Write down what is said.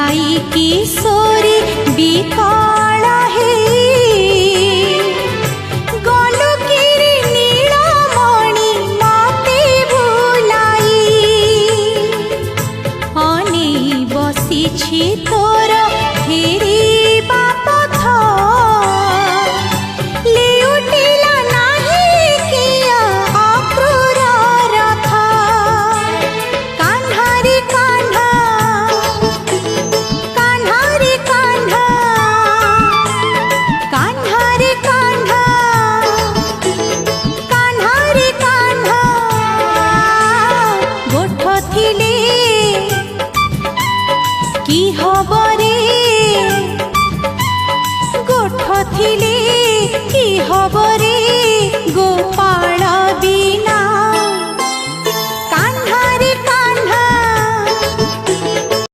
जाई किशोरी विकल हे गलु किरी नीलमणि मते भुलाई अनेई बसिछि तोर फेरिबा पथ लेउटिला नाही किया अक्रूर रथ कान्हा रे कान्हा कान्हा रे कान्हा कान्हा रे कान्हा कान्हा रे कान्हा गोठ थिले की हबरे गोठ थिले की हबरे गोपाल